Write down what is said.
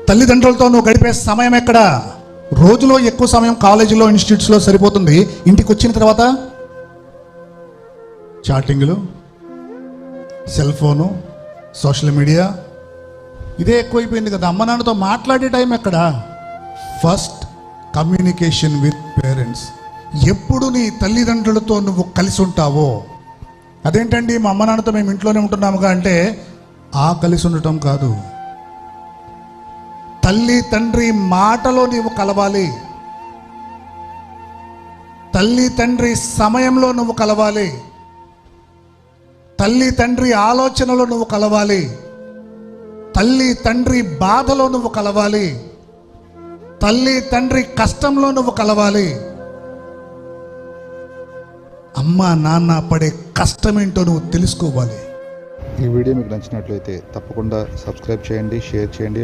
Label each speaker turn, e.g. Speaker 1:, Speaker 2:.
Speaker 1: తల్లిదండ్రులతో నువ్వు గడిపే సమయం ఎక్కడ? రోజులో ఎక్కువ సమయం కాలేజీలో, ఇన్స్టిట్యూట్స్లో సరిపోతుంది. ఇంటికి వచ్చిన తర్వాత చాటింగ్లు, సెల్ ఫోను, సోషల్ మీడియా, ఇదే ఎక్కువైపోయింది కదా. అమ్మ నాన్నతో మాట్లాడే టైం ఎక్కడ? First communication with parents. ఎప్పుడు నీ తల్లిదండ్రులతో నువ్వు కలిసి ఉంటావో, అదేంటండి మా అమ్మ నాన్నతో మేము ఇంట్లోనే ఉంటున్నాముగా అంటే, ఆ కలిసి ఉండటం కాదు. తల్లి తండ్రి మాటలో నీవు కలవాలి, తల్లి తండ్రి సమయంలో నువ్వు కలవాలి, తల్లి తండ్రి ఆలోచనలో నువ్వు కలవాలి, తల్లి తండ్రి బాధలో నువ్వు కలవాలి, తల్లి తండ్రి కష్టంలో నువ్వు కలవాలి. అమ్మ నాన్న పడే కష్టమేంటో నువ్వు తెలుసుకోవాలి.
Speaker 2: ఈ వీడియో మీకు నచ్చినట్లయితే తప్పకుండా సబ్స్క్రైబ్ చేయండి, షేర్ చేయండి.